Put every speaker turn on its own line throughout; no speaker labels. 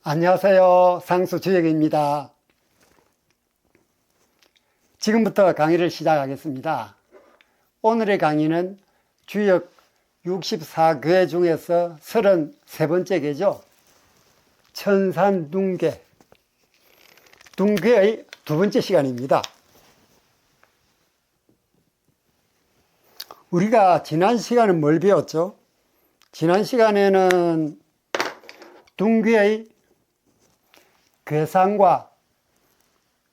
안녕하세요. 상수주역입니다. 지금부터 강의를 시작하겠습니다. 오늘의 강의는 주역 64궤 중에서 33번째 궤죠. 천산둥궤, 둥궤의 두 번째 시간입니다. 우리가 지난 시간은 뭘 배웠죠? 지난 시간에는 둥궤의 궤상과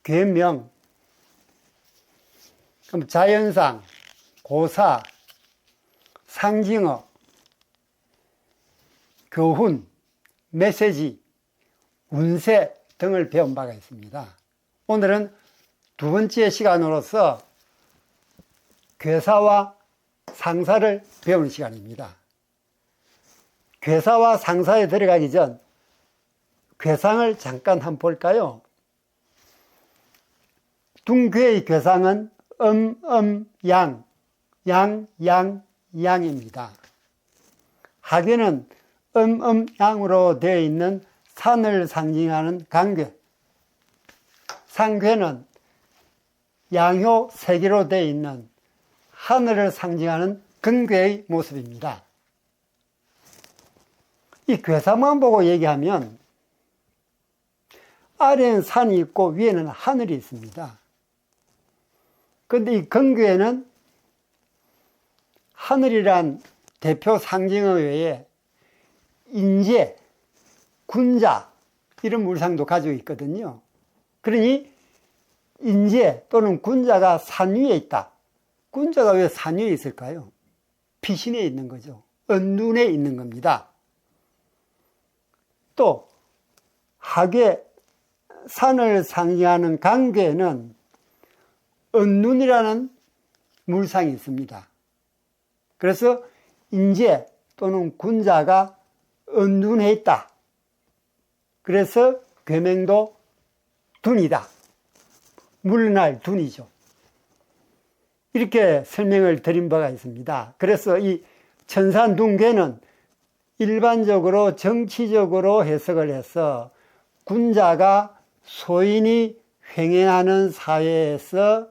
궤명, 그럼 자연상, 고사, 상징어, 교훈, 메시지, 운세 등을 배운 바가 있습니다. 오늘은 두 번째 시간으로서 궤사와 상사를 배우는 시간입니다. 궤사와 상사에 들어가기 전 궤상을 잠깐 한번 볼까요? 둥궤의 궤상은 양, 양입니다. 하궤는 양으로 되어 있는 산을 상징하는 강궤, 상궤는 양효 세개로 되어 있는 하늘을 상징하는 근궤의 모습입니다. 이 궤상만 보고 얘기하면 아래는 산이 있고 위에는 하늘이 있습니다. 그런데 이 근궤에는 하늘이란 대표 상징어 외에 인재, 군자 이런 물상도 가지고 있거든요. 그러니 인재 또는 군자가 산 위에 있다. 군자가 왜 산 위에 있을까요? 피신에 있는 거죠. 언눈에 있는 겁니다. 또 하궤, 산을 상징하는 강궤에는 언눈이라는 물상이 있습니다. 그래서 인재 또는 군자가 언눈에 있다. 그래서 궤명도 둔이다. 물날 둔이죠. 이렇게 설명을 드린 바가 있습니다. 그래서 이 천산둥궤는 일반적으로 정치적으로 해석을 해서 군자가 소인이 횡행하는 사회에서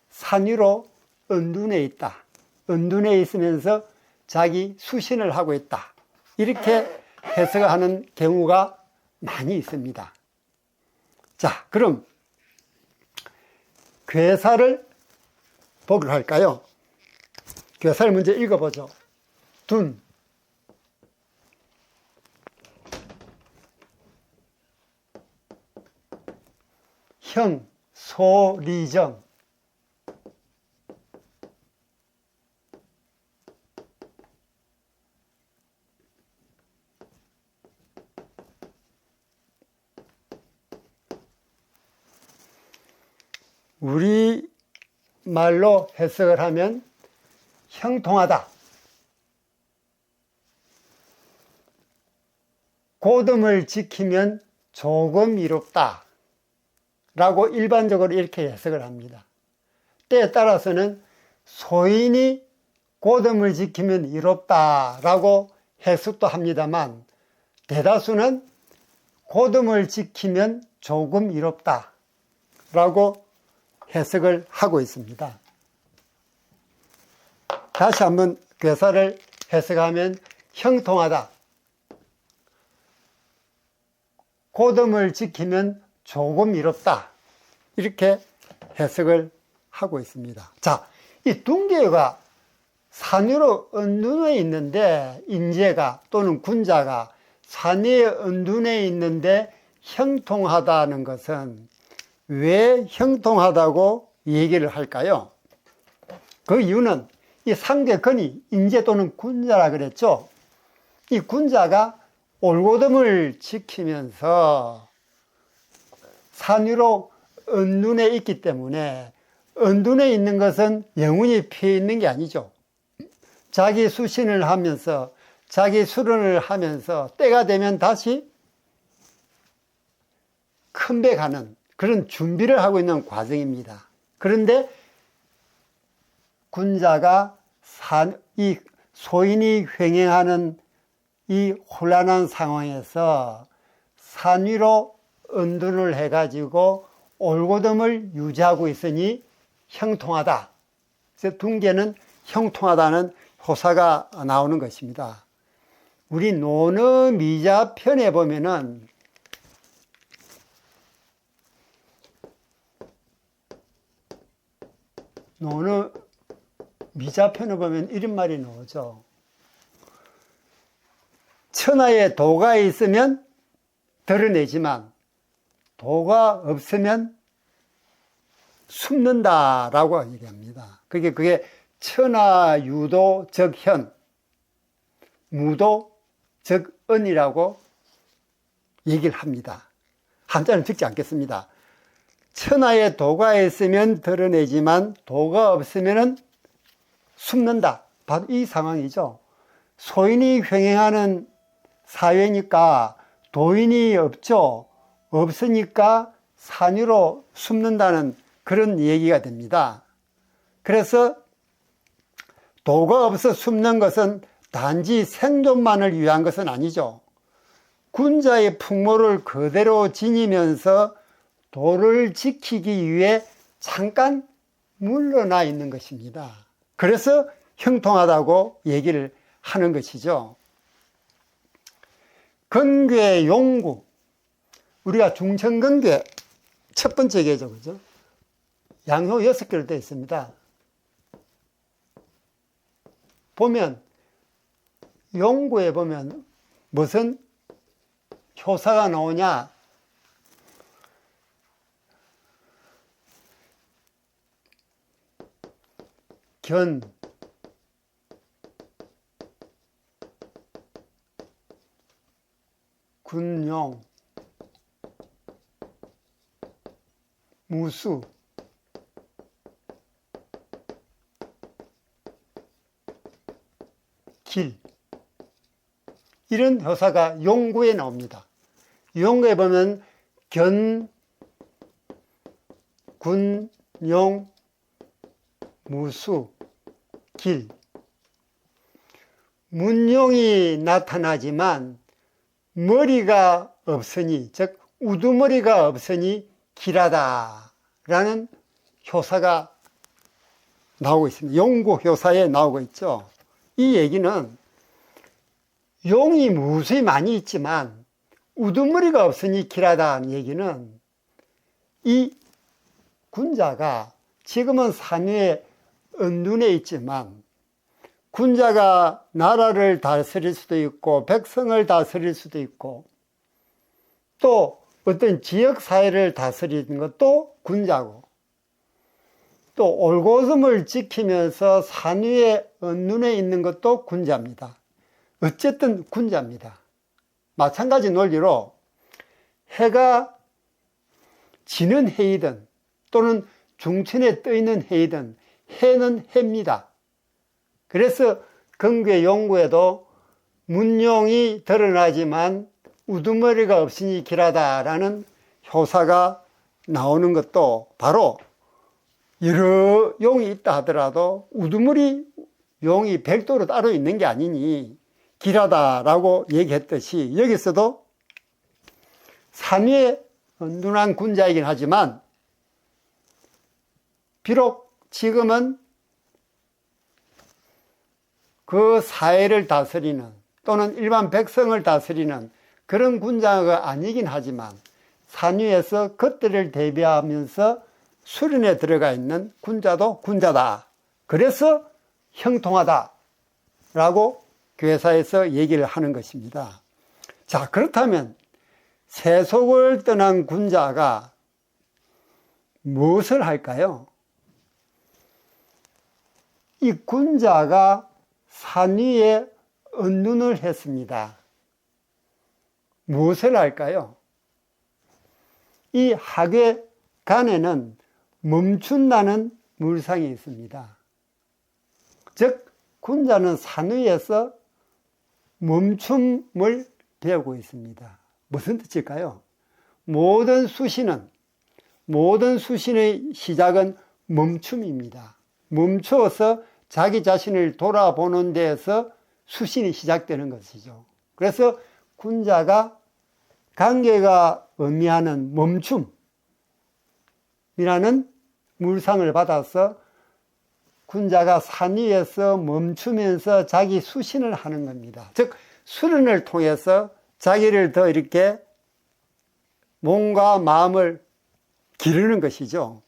산 위로 언둔에 있다. 언둔에 있으면서 자기 수신을 하고 있다. 이렇게 해석하는 경우가 많이 있습니다. 자, 그럼 궤사를 보기로 할까요? 궤사를 먼저 읽어보죠. 둔, 형, 소, 리정, 우리 말로 해석을 하면 형통하다, 고듬을 지키면 조금 이롭다 라고 일반적으로 이렇게 해석을 합니다. 때에 따라서는 소인이 고듬을 지키면 이롭다 라고 해석도 합니다만 대다수는 고듬을 지키면 조금 이롭다 라고 해석을 하고 있습니다. 다시 한번 궤사를 해석하면 형통하다, 고듬을 지키면 조금 이롭다 이렇게 해석을 하고 있습니다. 자, 이 둥궤가 산 위로 언둔에 있는데 인재가 또는 군자가 산 위에 언둔에 있는데 형통하다는 것은 왜 형통하다고 얘기를 할까요? 그 이유는 이 상대근이 인재 또는 군자라 그랬죠. 이 군자가 올고듬을 지키면서 산 위로 언둔에 있기 때문에 언둔에 있는 것은 영원히 피해 있는 게 아니죠. 자기 수신을 하면서 자기 수련을 하면서 때가 되면 다시 컴백하는 그런 준비를 하고 있는 과정입니다. 그런데 군자가 이 소인이 횡행하는 이 혼란한 상황에서 산 위로 은둔을 해가지고 올곧음을 유지하고 있으니 형통하다. 그래서 둥개는 형통하다는 효사가 나오는 것입니다. 우리 논어미자 편에 보면은 논어미자 편에 보면 이런 말이 나오죠. 천하에 도가 있으면 드러내지만 도가 없으면 숨는다라고 얘기합니다. 그게 천하유도 적현, 무도 적언이라고 얘기를 합니다. 한자는 적지 않겠습니다. 천하에 도가 있으면 드러내지만 도가 없으면 숨는다. 바로 이 상황이죠. 소인이 횡행하는 사회니까 도인이 없죠. 없으니까 산 위로 숨는다는 그런 얘기가 됩니다. 그래서 도가 없어 숨는 것은 단지 생존만을 위한 것은 아니죠. 군자의 풍모를 그대로 지니면서 도를 지키기 위해 잠깐 물러나 있는 것입니다. 그래서 형통하다고 얘기를 하는 것이죠. 건괴, 용구. 우리가 중천건괴 첫 번째 개죠, 그죠? 양효 6개로 되어 있습니다. 보면, 용구에 보면 무슨 효사가 나오냐? 견, 군용, 무수, 길. 이런 효사가 용구에 나옵니다. 용구에 보면 견, 군, 용, 무수, 길. 문용이 나타나지만 머리가 없으니, 즉 우두머리가 없으니 길하다라는 효사가 나오고 있습니다. 용구 효사에 나오고 있죠. 이 얘기는 용이 무수히 많이 있지만 우두머리가 없으니 길하다는 얘기는 이 군자가 지금은 산 위에 은둔해 있지만 군자가 나라를 다스릴 수도 있고 백성을 다스릴 수도 있고 또 어떤 지역사회를 다스리는 것도 군자고 또 올곧음을 지키면서 산 위에 은둔해 있는 것도 군자입니다. 어쨌든 군자입니다. 마찬가지 논리로 해가 지는 해이든 또는 중천에 떠있는 해이든 해는 해입니다. 그래서 건괴 용구에도 문용이 드러나지만 우두머리가 없으니 길하다라는 효사가 나오는 것도 바로 여러 용이 있다 하더라도 우두머리 용이 별도로 따로 있는 게 아니니 길하다라고 얘기했듯이 여기서도 산 위에 은둔한 군자이긴 하지만 비록 지금은 그 사회를 다스리는 또는 일반 백성을 다스리는 그런 군자가 아니긴 하지만 산 위에서 그때를 대비하면서 수련에 들어가 있는 군자도 군자다. 그래서 형통하다라고 교회사에서 얘기를 하는 것입니다. 자, 그렇다면 세속을 떠난 군자가 무엇을 할까요? 이 군자가 산 위에 은둔을 했습니다. 무엇을 할까요? 이 하괴간에는 멈춘다는 물상이 있습니다. 즉 군자는 산 위에서 멈춤을 배우고 있습니다. 무슨 뜻일까요? 모든 수신의 시작은 멈춤입니다. 멈추어서 자기 자신을 돌아보는 데에서 수신이 시작되는 것이죠. 그래서 군자가 관계가 의미하는 멈춤이라는 물상을 받아서 군자가 산 위에서 멈추면서 자기 수신을 하는 겁니다. 즉 수련을 통해서 자기를 더 이렇게 몸과 마음을 기르는 것이죠.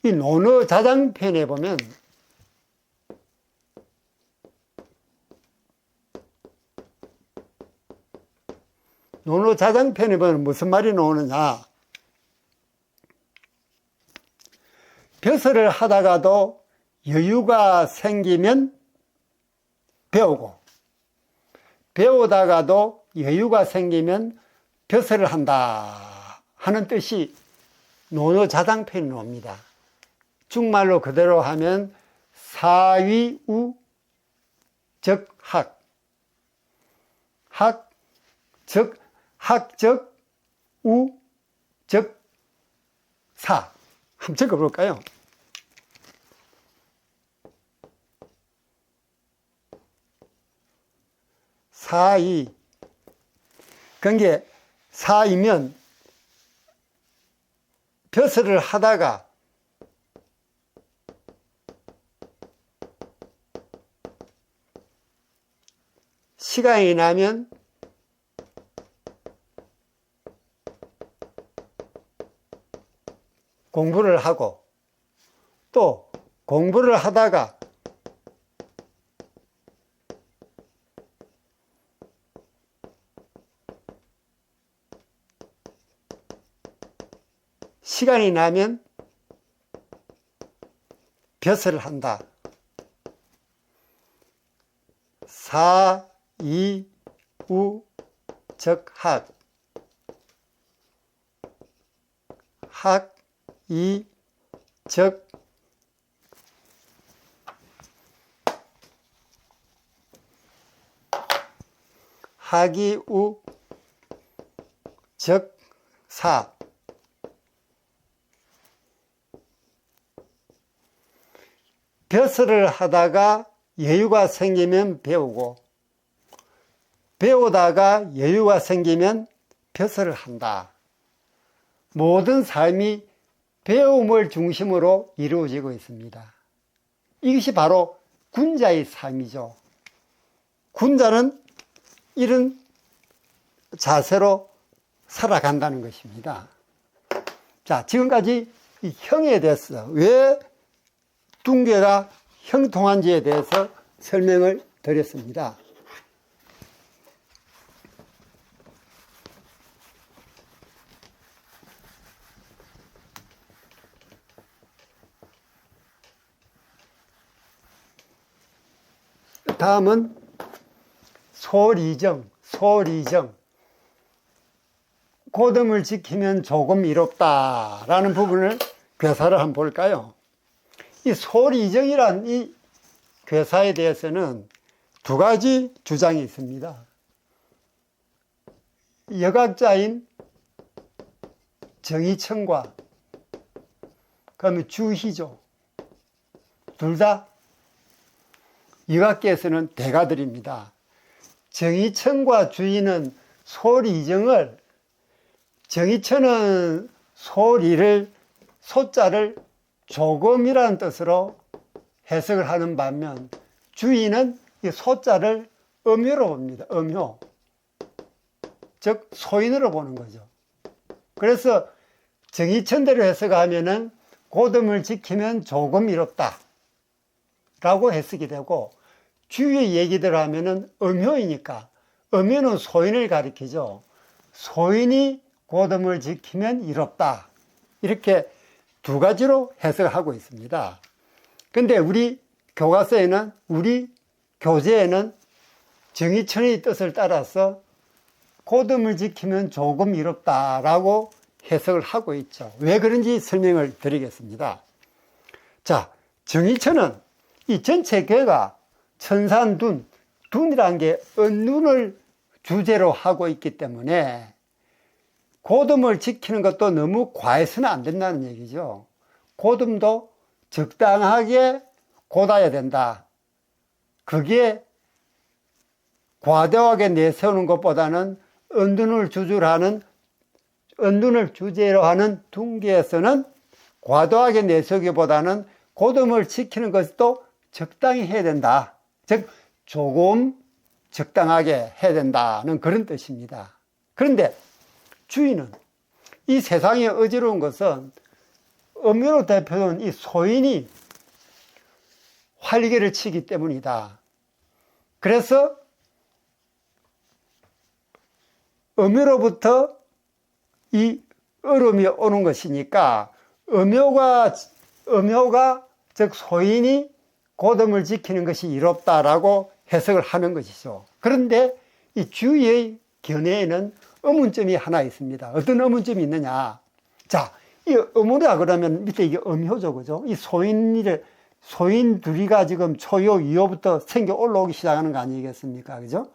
이 논어자장편에 보면 무슨 말이 나오느냐. 벼슬을 하다가도 여유가 생기면 배우고, 배우다가도 여유가 생기면 벼슬을 한다 하는 뜻이 논어자장편이 나옵니다. 중말로 그대로 하면 사위우 즉 학, 학 즉 학적 우 즉 사. 한번 적어볼까요? 사이. 그게 사이면 벼슬을 하다가 시간이 나면 공부를 하고, 또 공부를 하다가 시간이 나면 벼슬을 한다. 사, 이, 우, 즉 학. 학, 이, 즉 학이 우, 즉 사. 벼슬을 하다가 여유가 생기면 배우고, 배우다가 여유가 생기면 벼슬을 한다. 모든 삶이 배움을 중심으로 이루어지고 있습니다. 이것이 바로 군자의 삶이죠. 군자는 이런 자세로 살아간다는 것입니다. 자, 지금까지 이 형에 대해서, 왜 둥괴가 형통한지에 대해서 설명을 드렸습니다. 다음은 소리정. 고등을 지키면 조금 이롭다라는 부분을 괴사를 한번 볼까요? 이 소리정이란 이 괴사에 대해서는 두 가지 주장이 있습니다. 여각자인 정의천과 그다음에 주희죠. 둘 다 이각계에서는 대가들입니다. 정의천과 주희는 소리정을, 정의천은 소리를, 소자를 조금이라는 뜻으로 해석을 하는 반면, 주희는 이 소자를 음효로 봅니다. 음효. 즉 소인으로 보는 거죠. 그래서 정의천대로 해석하면은 고등을 지키면 조금 이롭다 라고 해석이 되고, 주위의 얘기대로 하면은 음효이니까, 음효는 소인을 가리키죠. 소인이 고등을 지키면 이롭다. 이렇게 두 가지로 해석하고 있습니다. 근데 우리 교과서에는, 우리 교재에는 정의천의 뜻을 따라서 고등을 지키면 조금 이롭다라고 해석을 하고 있죠. 왜 그런지 설명을 드리겠습니다. 자, 정의천은 이 전체 괴가 천산둔, 둔이라는 게 은둔을 주제로 하고 있기 때문에 고듬을 지키는 것도 너무 과해서는 안 된다는 얘기죠. 고듬도 적당하게 고다야 된다. 그게 과도하게 내세우는 것보다는 은둔을 주제로 하는 둥기에서는 과도하게 내세우기보다는 고듬을 지키는 것도 적당히 해야 된다. 즉 조금 적당하게 해야 된다는 그런 뜻입니다. 그런데 주인은 이 세상에 어지러운 것은 음유로 대표된 이 소인이 활개를 치기 때문이다. 그래서 음유로부터 이 얼음이 오는 것이니까 음효가 즉 소인이 고듬을 지키는 것이 이롭다라고 해석을 하는 것이죠. 그런데 이 주의 견해에는 의문점이 하나 있습니다. 어떤 의문점이 있느냐? 자, 이 음유라 그러면 밑에 이게 음효죠, 그죠? 이 소인 둘이가 지금 초요, 유효부터 생겨 올라오기 시작하는 거 아니겠습니까? 그죠?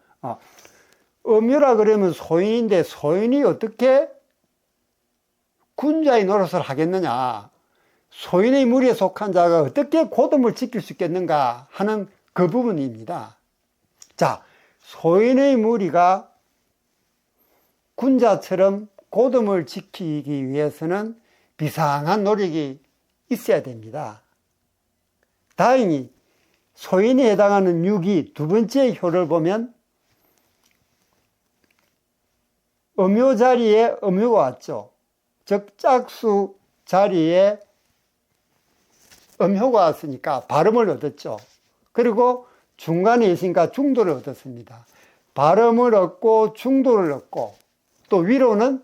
음유라 그러면 소인인데 소인이 어떻게 군자의 노릇을 하겠느냐? 소인의 무리에 속한 자가 어떻게 고듬을 지킬 수 있겠는가 하는 그 부분입니다. 자, 소인의 무리가 군자처럼 고듬을 지키기 위해서는 비상한 노력이 있어야 됩니다. 다행히 소인에 해당하는 유기 두 번째 효를 보면 음요 자리에 음요가 왔죠. 즉 짝수 자리에 음효가 왔으니까 발음을 얻었죠. 그리고 중간에 있으니까 중도를 얻었습니다. 발음을 얻고 중도를 얻고 또 위로는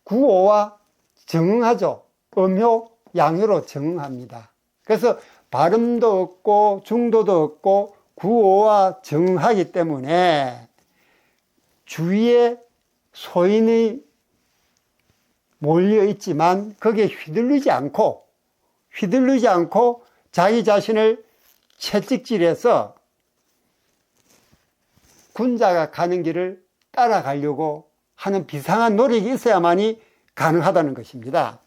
구오와 정응하죠. 음효, 양효로 정응합니다. 그래서 발음도 얻고 중도도 얻고 구오와 정응하기 때문에 주위에 소인이 몰려 있지만 거기에 휘둘리지 않고 자기 자신을 채찍질해서 군자가 가는 길을 따라가려고 하는 비상한 노력이 있어야만이 가능하다는 것입니다.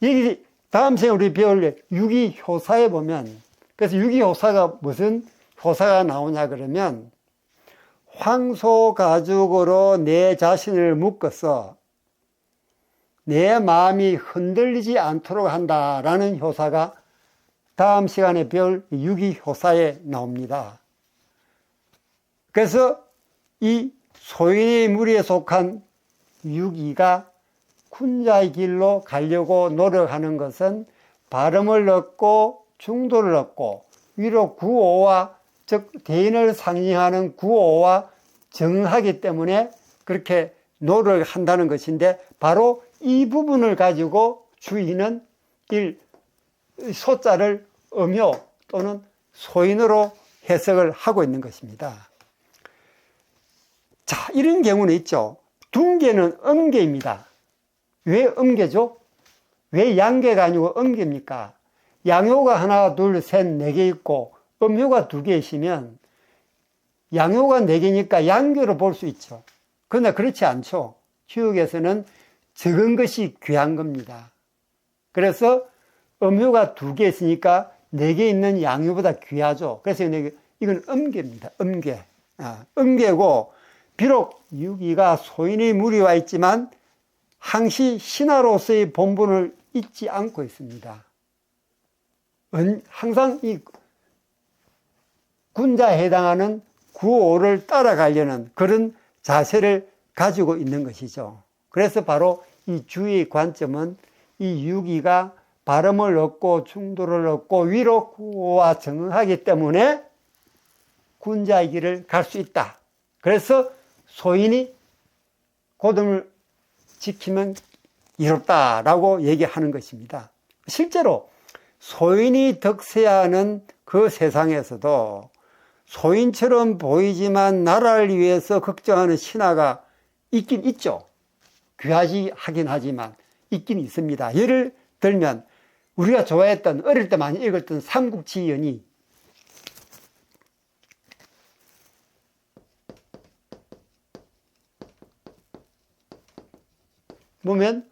여기 다음 시간에 우리 배울 유기효사에 보면, 그래서 유기효사가 무슨 효사가 나오냐 그러면 황소가죽으로 내 자신을 묶어서 내 마음이 흔들리지 않도록 한다라는 효사가 다음 시간에 배울 유기효사에 나옵니다. 그래서 이 소인의 무리에 속한 유기가 군자의 길로 가려고 노력하는 것은 발음을 얻고 중도를 얻고 위로 구오와 즉 대인을 상징하는 구오와 정하기 때문에 그렇게 노력을 한다는 것인데 바로 이 부분을 가지고 주인은 소자를 음효 또는 소인으로 해석을 하고 있는 것입니다. 자, 이런 경우는 있죠. 둥개는 음개입니다. 왜 음개죠? 왜 양개가 아니고 음개입니까? 양효가 하나, 둘, 셋, 네 개 있고 음효가 두 개 있으면 양효가 네 개니까 양개로 볼 수 있죠. 그러나 그렇지 않죠. 주역에서는 적은 것이 귀한 겁니다. 그래서 음효가 두 개 있으니까 네 개 있는 양효보다 귀하죠. 그래서 이건 음개입니다. 음개. 음개고 비록 유기가 소인의 무리와 있지만 항시 신하로서의 본분을 잊지 않고 있습니다. 항상 이 군자에 해당하는 구오를 따라가려는 그런 자세를 가지고 있는 것이죠. 그래서 바로 이 주의 관점은 이 유기가 발음을 얻고 중도를 얻고 위로 구오와 정응하기 때문에 군자의 길을 갈 수 있다. 그래서 소인이 고듬을 지키면 이롭다라고 얘기하는 것입니다. 실제로 소인이 득세하는 그 세상에서도 소인처럼 보이지만 나라를 위해서 걱정하는 신하가 있긴 있죠. 귀하지 하긴 하지만 있긴 있습니다. 예를 들면 우리가 좋아했던 어릴 때 많이 읽었던 삼국지연이 보면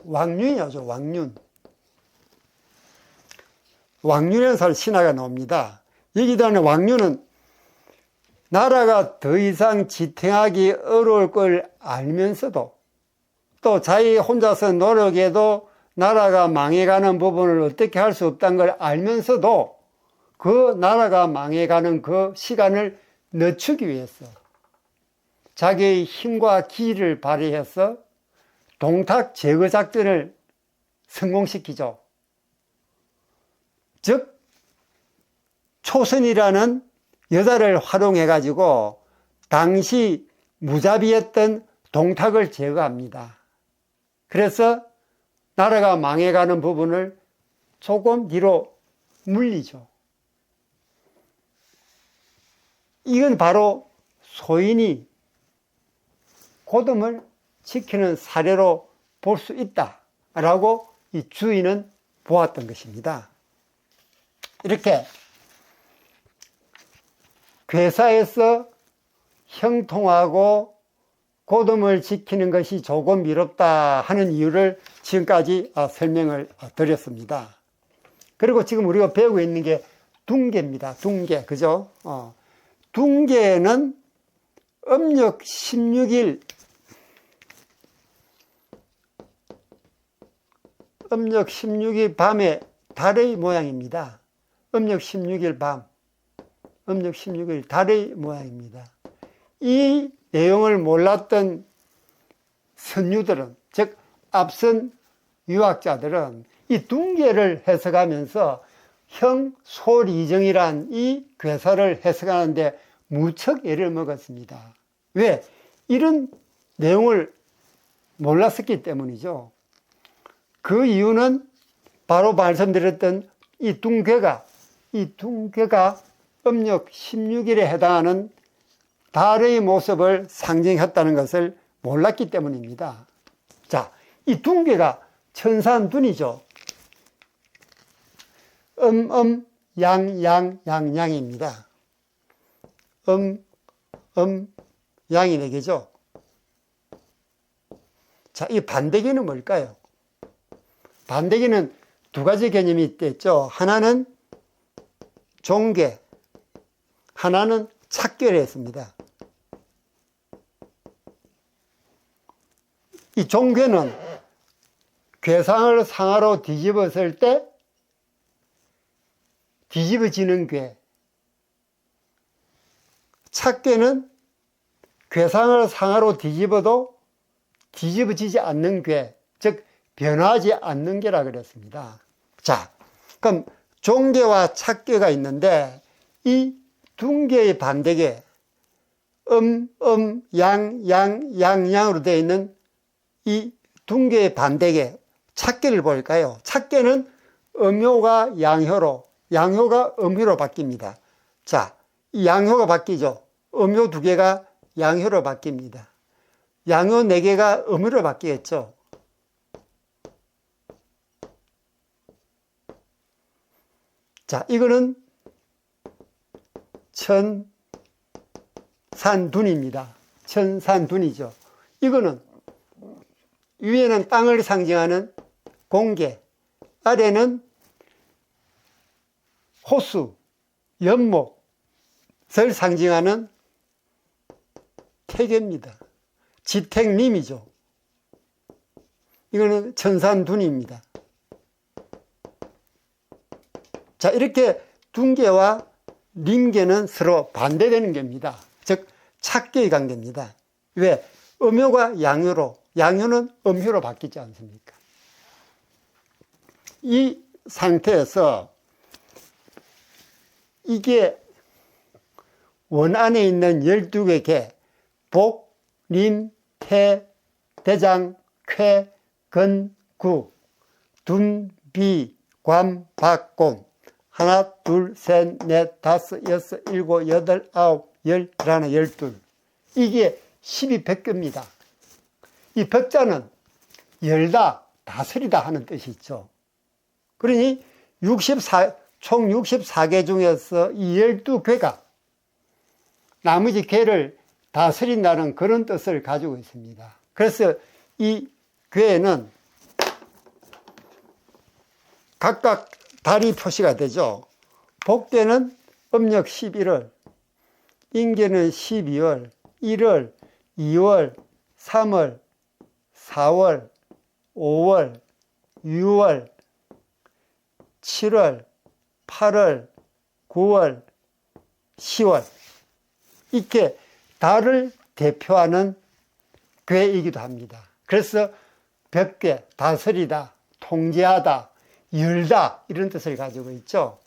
왕륜이죠. 왕륜이라는 사람 신하가 나옵니다. 여기도 하는 왕륜은 나라가 더 이상 지탱하기 어려울 걸 알면서도 또 자기 혼자서 노력해도 나라가 망해가는 부분을 어떻게 할 수 없다는 걸 알면서도 그 나라가 망해가는 그 시간을 늦추기 위해서 자기의 힘과 기를 발휘해서 동탁 제거 작전을 성공시키죠. 즉 초선이라는 여자를 활용해 가지고 당시 무자비했던 동탁을 제거합니다. 그래서 나라가 망해가는 부분을 조금 뒤로 물리죠. 이건 바로 소인이 고dom을 지키는 사례로 볼 수 있다라고 이 주인은 보았던 것입니다. 이렇게 괴사에서 형통하고 고dom을 지키는 것이 조금 미롭다 하는 이유를 지금까지 설명을 드렸습니다. 그리고 지금 우리가 배우고 있는 게 둥계입니다. 둥계, 그죠? 둥계는 음력 16일 밤의 달의 모양입니다. 음력 16일 밤, 음력 16일 달의 모양입니다. 이 내용을 몰랐던 선유들은, 즉 앞선 유학자들은 이 둥계를 해석하면서 형소리정이란 이 괴사를 해석하는데 무척 애를 먹었습니다. 왜? 이런 내용을 몰랐었기 때문이죠. 그 이유는 바로 말씀드렸던 이 둥계가 음력 16일에 해당하는 달의 모습을 상징했다는 것을 몰랐기 때문입니다. 자, 이 둥계가 천산둔이죠. 양양양양입니다. 양이 4개죠. 자, 이 반대기는 뭘까요? 반대기는 두 가지 개념이 있겠죠. 하나는 종계, 하나는 착계를 했습니다. 이 종계는 괴상을 상하로 뒤집었을 때 뒤집어지는 괴, 착계는 괴상을 상하로 뒤집어도 뒤집어지지 않는 괴, 즉 변하지 않는 괴라 그랬습니다. 자, 그럼 종계와 착계가 있는데 이 둥계의 반대계 양양으로 되어 있는 이 둥계의 반대계 착계를 볼까요? 착계는 음효가 양효로, 양효가 음효로 바뀝니다. 자, 이 양효가 바뀌죠. 음효 2개가 양효로 바뀝니다. 양효 4개가 음효로 바뀌겠죠. 자, 이거는 천산둔입니다. 천산둔이죠. 이거는 위에는 땅을 상징하는 공계, 아래는 호수, 연못을 상징하는 태계입니다. 지택림이죠. 이거는 천산둔입니다. 자, 이렇게 둥계와 림계는 서로 반대되는 겁니다. 즉 착계의 관계입니다. 왜? 음효가 양효로, 양효는 음효로 바뀌지 않습니까? 이 상태에서 이게 원 안에 있는 12개 개, 복, 림, 태, 대장, 쾌, 근, 구, 둔, 비, 관, 박, 곰, 하나, 둘, 셋, 넷, 다섯, 여섯, 일곱, 여덟, 아홉, 열, 하나, 12. 이게 12백교입니다. 이 백자는 열다, 다스리다 하는 뜻이 있죠. 그러니 총 64개 중에서 이 12괴가 나머지 괴를 다스린다는 그런 뜻을 가지고 있습니다. 그래서 이 괴에는 각각 달이 표시가 되죠. 복대는 음력 11월, 임계는 12월, 1월, 2월, 3월, 4월, 5월, 6월, 7월, 8월, 9월, 10월 이렇게 달을 대표하는 괴이기도 합니다. 그래서 벽괴, 다스리다, 통제하다, 열다 이런 뜻을 가지고 있죠.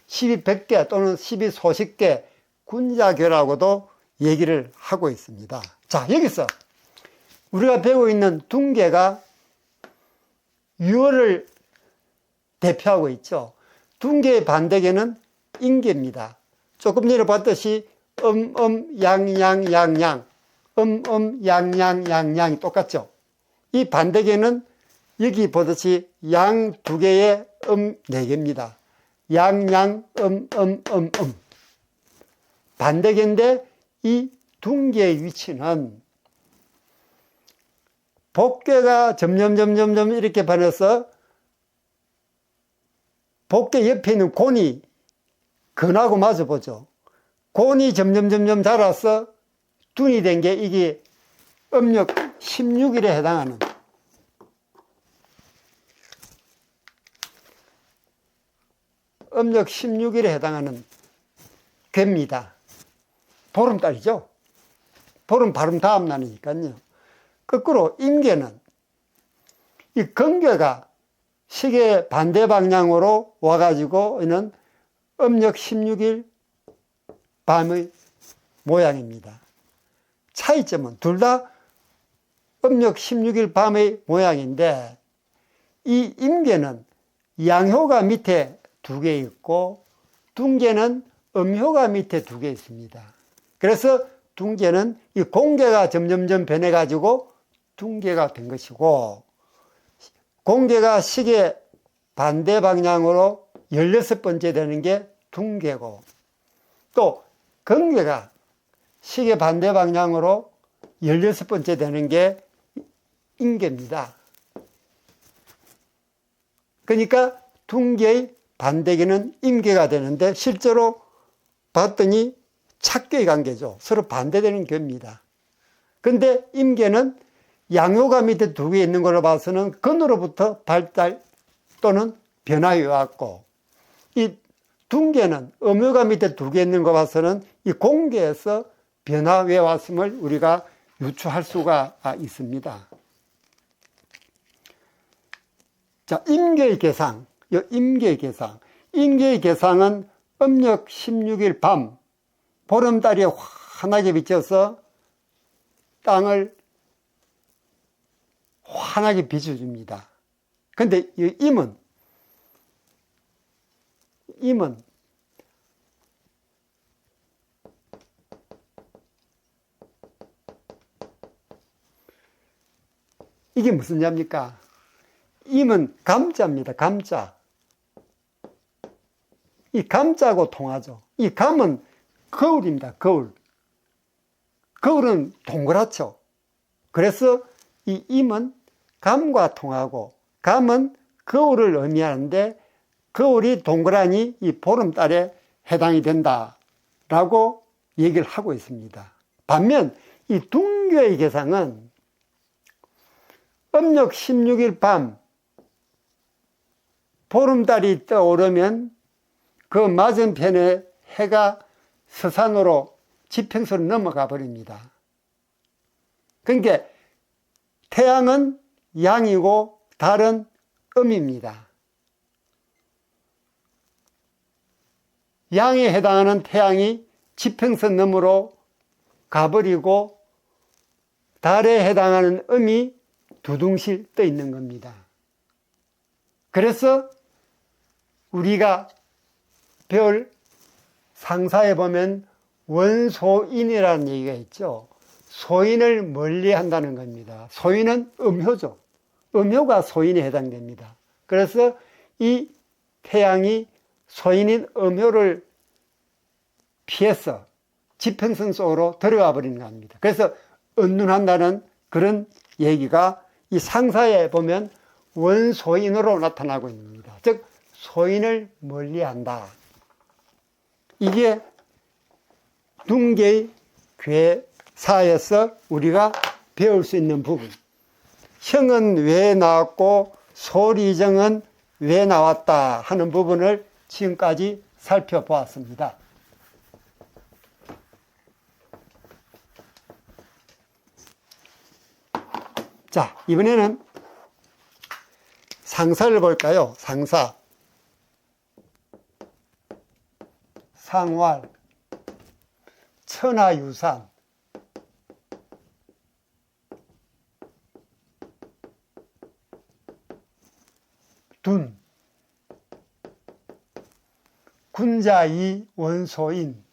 12백괴 또는 12소식괴, 군자괴라고도 얘기를 하고 있습니다. 자, 여기서 우리가 배우고 있는 둔괴가 6월을 대표하고 있죠. 둔괴의 반대계는 임계입니다. 조금 전에 봤듯이 양양양양, 양양양양이 똑같죠. 이 반대계는 여기 보듯이 양 두 개의 네 개입니다. 양양 반대계인데 이 둔괴의 위치는 복괴가 점점 이렇게 변해서 복괴 옆에 있는 곤이 근하고 맞아보죠. 곤이 점점 자라서 둔이 된 게 이게 음력 16일에 해당하는 음력 16일에 해당하는 괴입니다. 보름달이죠. 보름 바로 다음 날이니까요. 거꾸로 임계는 이 건괴가 시계 반대 방향으로 와가지고 있는 음력 16일 밤의 모양입니다. 차이점은 둘 다 음력 16일 밤의 모양인데 이 임계는 양효가 밑에 두 개 있고 둔괴는 음효가 밑에 두 개 있습니다. 그래서 둔괴는 이 공계가 점점 변해가지고 둔괴가 된 것이고 공계가 시계 반대 방향으로 16번째 되는 게 둔괴고 또 건괴가 시계 반대 방향으로 16번째 되는 게 임계입니다. 그러니까 둔괴의 반대계는 임계가 되는데 실제로 봤더니 착계의 관계죠. 서로 반대되는 괴입니다. 근데 임계는 양효가 밑에 두 개 있는 걸로 봐서는 근으로부터 발달 또는 변화해 왔고 이 둔괴는 음효가 밑에 두 개 있는 거 봐서는 이 공계에서 변화해 왔음을 우리가 유추할 수가 있습니다. 자, 임계의 계상. 임계의 계상. 임계의 계상은 음력 16일 밤 보름달이 환하게 비쳐서 땅을 환하게 비춰줍니다. 근데 이 임은 이게 무슨 자입니까? 임은 감자입니다. 감자. 이 감자하고 통하죠. 이 감은 거울입니다. 거울. 거울은 동그랗죠. 그래서 이 임은 감과 통하고 감은 거울을 의미하는데 거울이 동그라니 이 보름달에 해당이 된다라고 얘기를 하고 있습니다. 반면 이 둔괴의 계상은 음력 16일 밤 보름달이 떠오르면 그 맞은편에 해가 서산으로 지평선으로 넘어가 버립니다. 그러니까 태양은 양이고 달은 음입니다. 양에 해당하는 태양이 지평선 너머로 가버리고 달에 해당하는 음이 두둥실 떠 있는 겁니다. 그래서 우리가 배울 상사에 보면 원소인이라는 얘기가 있죠. 소인을 멀리 한다는 겁니다. 소인은 음효죠. 음효가 소인에 해당됩니다. 그래서 이 태양이 소인인 음효를 피해서 지평선 속으로 들어가 버리는 겁니다. 그래서 은둔한다는 그런 얘기가 이 상사에 보면 원소인으로 나타나고 있습니다. 즉 소인을 멀리한다. 이게 둥계의 괴사에서 우리가 배울 수 있는 부분. 형은 왜 나왔고 소리정은 왜 나왔다 하는 부분을 지금까지 살펴보았습니다. 자, 이번에는 상사를 볼까요? 상사. 상활, 천하유산, 둔, 군자이 원소인,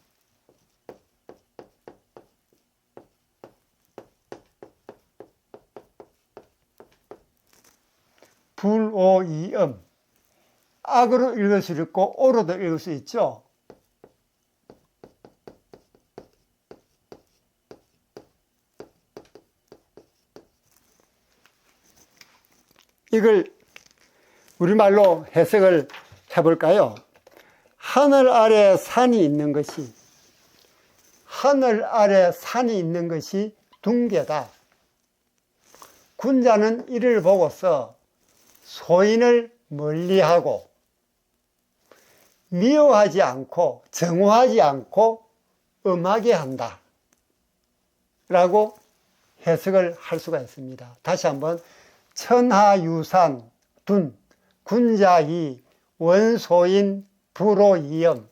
불오이음. 악으로 읽을 수 있고 오로도 읽을 수 있죠. 이걸 우리말로 해석을 해볼까요? 하늘 아래 산이 있는 것이, 하늘 아래 산이 있는 것이 둥계다. 군자는 이를 보고서 소인을 멀리하고 미워하지 않고 정오하지 않고 엄하게 한다 라고 해석을 할 수가 있습니다. 다시 한번 천하유산 둔 군자이 원소인 불오이염.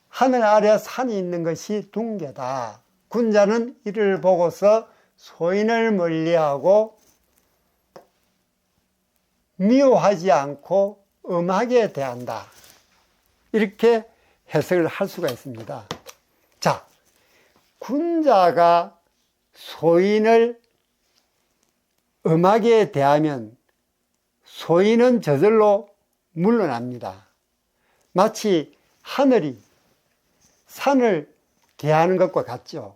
하늘 아래 산이 있는 것이 둥계다. 군자는 이를 보고서 소인을 멀리하고 미워하지 않고 엄하게 대한다. 이렇게 해석을 할 수가 있습니다. 자, 군자가 소인을 엄하게 대하면 소인은 저절로 물러납니다. 마치 하늘이 산을 대하는 것과 같죠.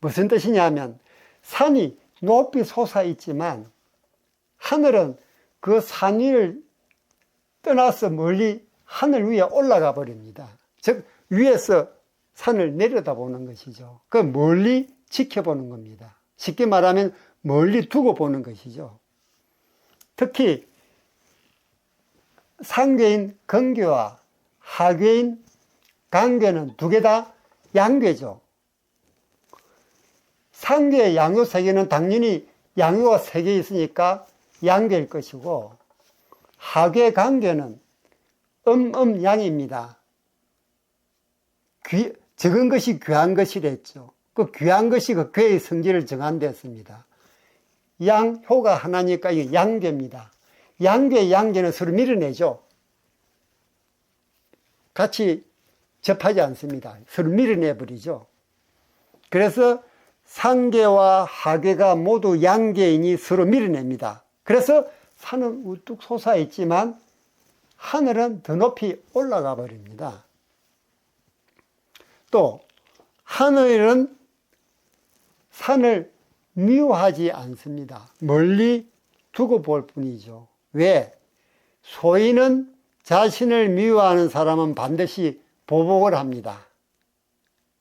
무슨 뜻이냐면 산이 높이 솟아 있지만 하늘은 그 산 위를 떠나서 멀리 하늘 위에 올라가 버립니다. 즉 위에서 산을 내려다보는 것이죠. 그 멀리 지켜보는 겁니다. 쉽게 말하면 멀리 두고 보는 것이죠. 특히 상괴인 건괴와 하괴인 간괴는 두 개 다 양괴죠. 상괴 양요 세 개는 당연히 양요가 세 개 있으니까 양괴일 것이고, 하괴 간괴는 양입니다. 적은 것이 귀한 것이랬죠. 그 귀한 것이 그 괴의 성질을 정한댔습니다. 양효가 하나니까 이게 양괴입니다. 양괴는 서로 밀어내죠. 같이 접하지 않습니다. 서로 밀어내버리죠. 그래서 상괴와 하괴가 모두 양괴이니 서로 밀어냅니다. 그래서 산은 우뚝 솟아있지만 하늘은 더 높이 올라가 버립니다. 또 하늘은 산을 미워하지 않습니다. 멀리 두고 볼 뿐이죠. 왜? 소인은 자신을 미워하는 사람은 반드시 보복을 합니다.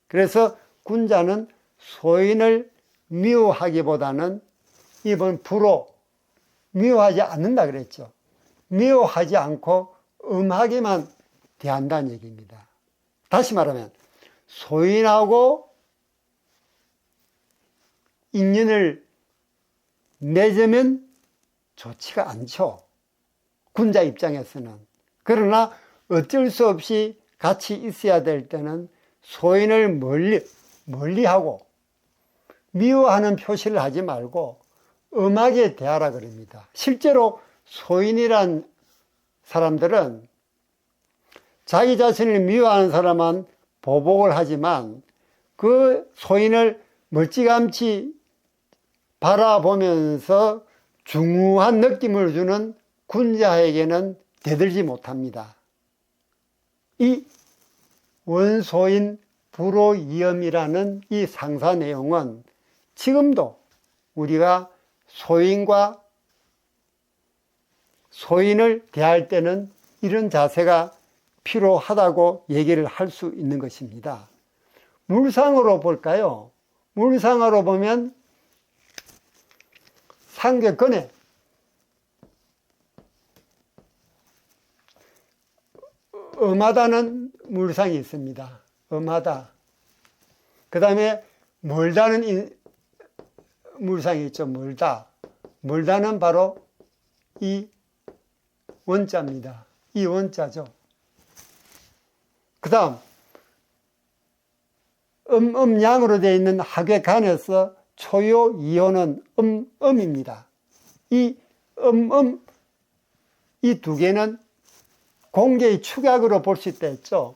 그래서 군자는 소인을 미워하기보다는 이번 불호 미워하지 않는다 그랬죠. 미워하지 않고 엄하게만 대한다는 얘기입니다. 다시 말하면 소인하고 인연을 맺으면 좋지가 않죠. 군자 입장에서는. 그러나 어쩔 수 없이 같이 있어야 될 때는 소인을 멀리하고 미워하는 표시를 하지 말고 엄하게 대하라 그럽니다. 실제로 소인이란 사람들은 자기 자신을 미워하는 사람은 보복을 하지만 그 소인을 멀찌감치 바라보면서 중후한 느낌을 주는 군자에게는 대들지 못합니다. 이 원소인 불오이염이라는 이 상사 내용은 지금도 우리가 소인을 대할 때는 이런 자세가 필요하다고 얘기를 할 수 있는 것입니다. 물상으로 볼까요? 물상으로 보면 상계근에 엄하다는 물상이 있습니다. 엄하다. 그 다음에 멀다는 물상이 있죠. 멀다. 멀다는 바로 이 원자입니다. 이 원자죠. 그 다음 음양으로 되어 있는 하괴간에서 초요 이호는 음입니다. 이 이 두 개는 공계의 축약으로 볼 수 있다 했죠.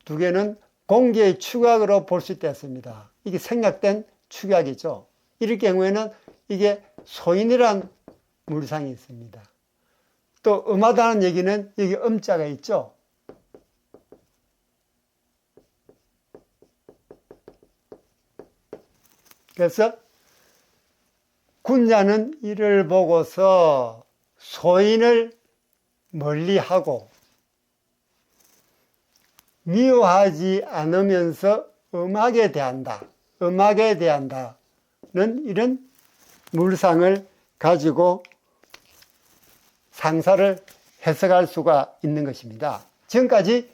두 개는 공계의 축약으로 볼 수 있다 했습니다. 이게 생략된 축약이죠. 이럴 경우에는 이게 소인이란 물상이 있습니다. 또 음하다는 얘기는 여기 음자가 있죠. 그래서 군자는 이를 보고서 소인을 멀리하고 미워하지 않으면서 음하게 대한다. 음하게 대한다는 이런 물상을 가지고 상사를 해석할 수가 있는 것입니다. 지금까지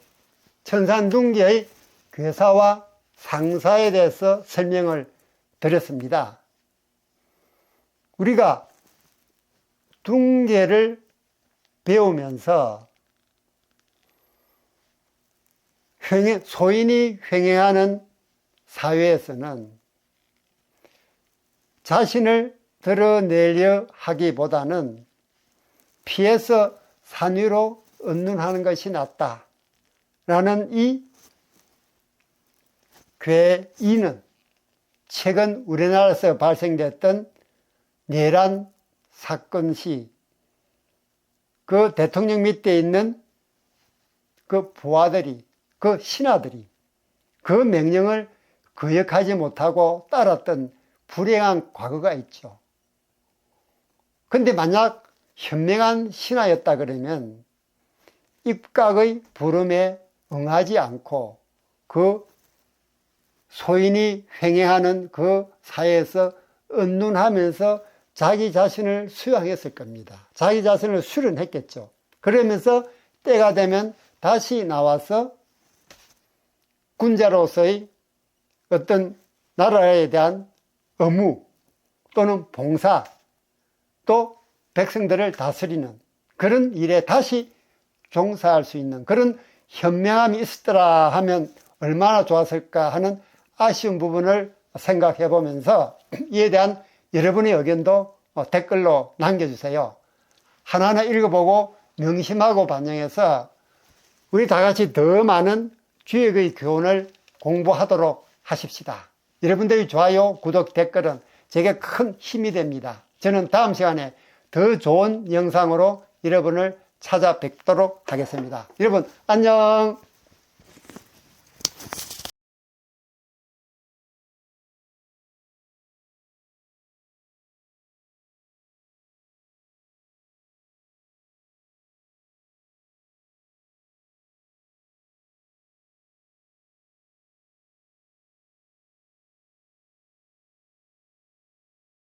천산둥기의 괴사와 상사에 대해서 설명을 드렸습니다. 우리가 둥계를 배우면서 소인이 횡행하는 사회에서는 자신을 드러내려 하기보다는 피해서 산 위로 언눈하는 것이 낫다라는 이 괴이는 최근 우리나라에서 발생됐던 내란 사건 시 그 대통령 밑에 있는 그 부하들이, 그 신하들이 그 명령을 거역하지 못하고 따랐던 불행한 과거가 있죠. 근데 만약 현명한 신하였다 그러면 입각의 부름에 응하지 않고 그 소인이 횡행하는 그 사회에서 언눈하면서 자기 자신을 수양했을 겁니다. 자기 자신을 수련했겠죠. 그러면서 때가 되면 다시 나와서 군자로서의 어떤 나라에 대한 의무 또는 봉사 또 백성들을 다스리는 그런 일에 다시 종사할 수 있는 그런 현명함이 있었더라 하면 얼마나 좋았을까 하는 아쉬운 부분을 생각해 보면서 이에 대한 여러분의 의견도 댓글로 남겨주세요. 하나하나 읽어보고 명심하고 반영해서 우리 다 같이 더 많은 주역의 교훈을 공부하도록 하십시다. 여러분들의 좋아요, 구독, 댓글은 제게 큰 힘이 됩니다. 저는 다음 시간에 더 좋은 영상으로 여러분을 찾아뵙도록 하겠습니다. 여러분 안녕.